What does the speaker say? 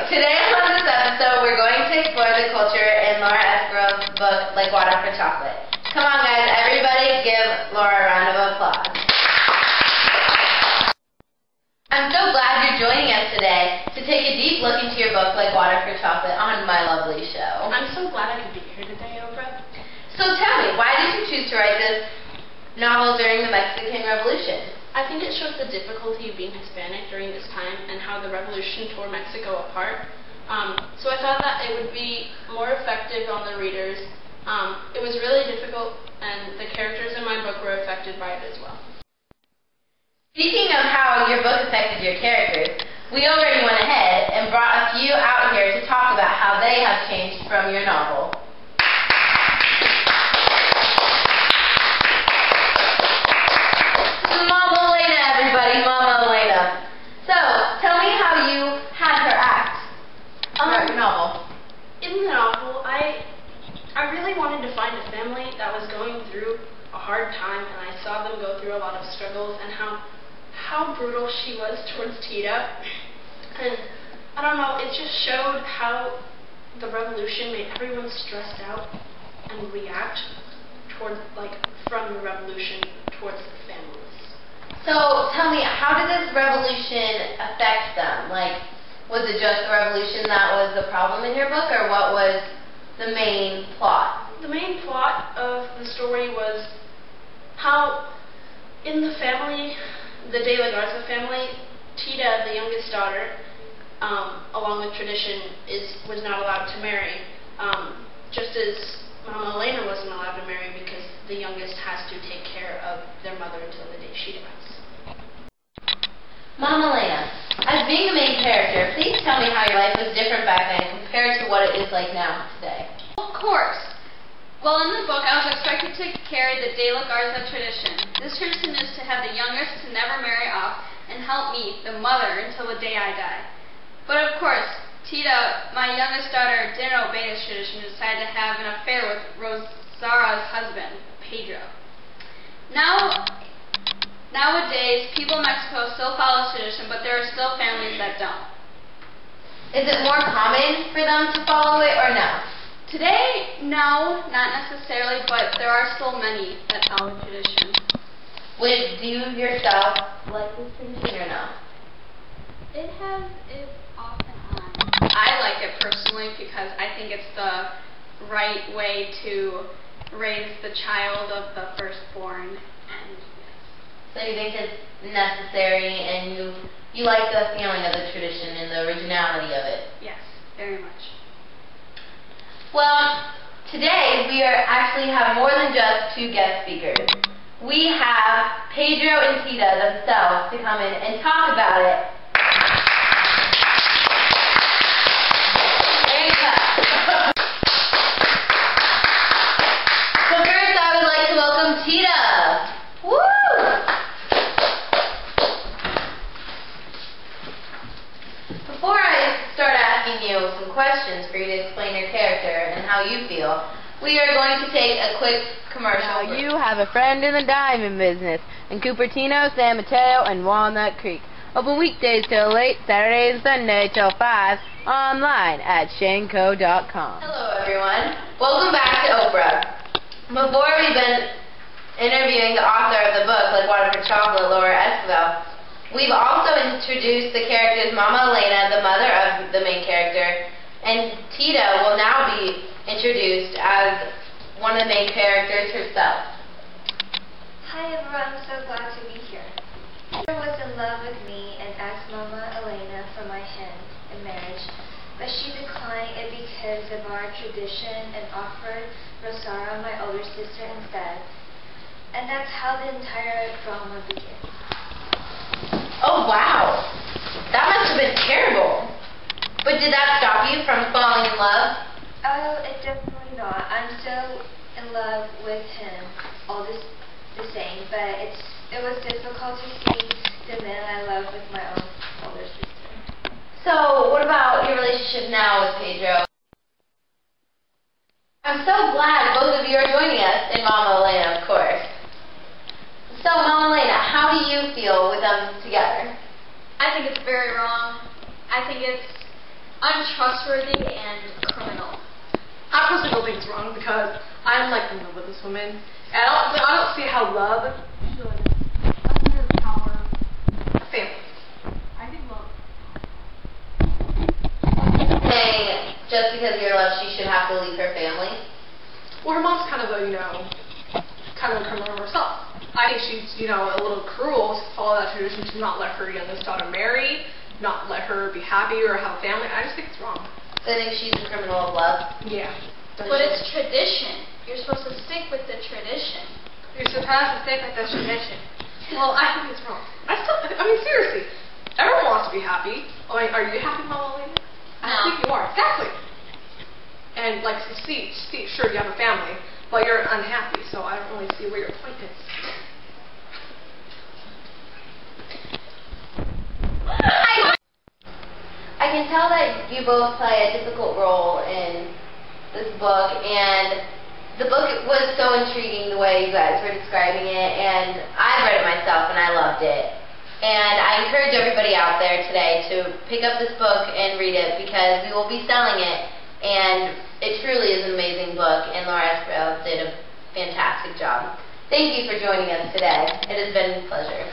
Today on this episode, we're going to explore the culture in Laura Escobar's book, Like Water for Chocolate. Come on, guys, everybody give Laura a round of applause. I'm so glad you're joining us today to take a deep look into your book, Like Water for Chocolate, on my lovely show. I'm so glad I could be here today, Oprah. So tell me, why did you choose to write this novel during the Mexican Revolution? I think it shows the difficulty of being Hispanic during this time and how the revolution tore Mexico apart. So I thought that it would be more effective on the readers. It was really difficult, and the characters in my book were affected by it as well. Speaking of how your book affected your characters, we already went ahead and brought a few out here to talk about how they have changed from your novel. In the novel, I really wanted to find a family that was going through a hard time, and I saw them go through a lot of struggles and how brutal she was towards Tita. And I don't know, it just showed how the revolution made everyone stressed out and react towards, from the revolution towards the families. So tell me, how did this revolution affect them? Was it just the revolution that was the problem in your book, or what was the main plot? The main plot of the story was how in the family, the De La Garza family, Tita, the youngest daughter, along with tradition, was not allowed to marry, just as Mama Elena wasn't allowed to marry because the youngest has to take care of their mother until the day she dies. Mama Elena, as being the main character, please tell me how your life was different back then compared to what it is like now today. Of course. Well, in the book, I was expected to carry the De La Garza tradition. This tradition is to have the youngest to never marry off and help me, the mother, until the day I die. But of course, Tita, my youngest daughter, didn't obey this tradition and decided to have an affair with Rosara's husband, Pedro. Nowadays, people in Mexico still follow this tradition, but there are still families that don't. Is it more common for them to follow it, or no? Today, no, not necessarily, but there are still many that follow the tradition. Would you yourself like this tradition or no? It has its off and on. I like it personally because I think it's the right way to raise the child of the firstborn. And so you think it's necessary, and you like the feeling of the tradition and the originality of it? Yes, very much. Well, today we actually have more than just two guest speakers. We have Pedro and Tita themselves to come in and talk about it. There you go. So first I would like to welcome Tita. Woo! Before I start asking you some questions for you to explain your character and how you feel, we are going to take a quick commercial. Now you have a friend in the diamond business in Cupertino, San Mateo, and Walnut Creek. Open weekdays till late, Saturday and Sunday till 5, online at shanco.com. Hello everyone. Welcome back to Oprah. Before we've been interviewing the author of the book, Like Water for Chocolate, Laura Escobar, we've also introduced the characters Mama Elena, the mother of the main character, and Tita will now be introduced as one of the main characters herself. Hi everyone, I'm so glad to be here. Peter was in love with me and asked Mama Elena for my hand in marriage, but she declined it because of our tradition and offered Rosara, my older sister, instead. And that's how the entire drama begins. Oh, wow. That must have been terrible. But did that stop you from falling in love? Oh, it definitely not. I'm still in love with him, all the same, but it was difficult to see the man I love with my own older sister. So, what about your relationship now with Pedro? I'm so glad both of you are joining us, and Mama Elena, of course. So, Mama Elena, how do you feel with them together? I think it's very wrong. I think it's untrustworthy, and criminal. I personally don't think it's wrong because I'm like in love with this woman. And I don't see how love should underpower a family. I think love. Saying just because you're love, she should have to leave her family. Well, her mom's kind of a, kind of a criminal herself. I think she's, a little cruel to follow that tradition to not let her youngest daughter marry, not let her be happy or have a family. I just think it's wrong. So I think she's a criminal of love. Yeah. But it's tradition. You're supposed to stick with the tradition. You're supposed to stick with the tradition. Well, I think it's wrong. I mean, seriously. Everyone wants to be happy. Oh, are you happy, Mama Elena? I think you are. Exactly. And, sure, you have a family, but you're unhappy, so I don't really see where your point is. I can tell that you both play a difficult role in this book, and the book was so intriguing the way you guys were describing it, and I read it myself and I loved it. And I encourage everybody out there today to pick up this book and read it because we will be selling it, and it truly is an amazing book, and Laura Esquivel did a fantastic job. Thank you for joining us today. It has been a pleasure.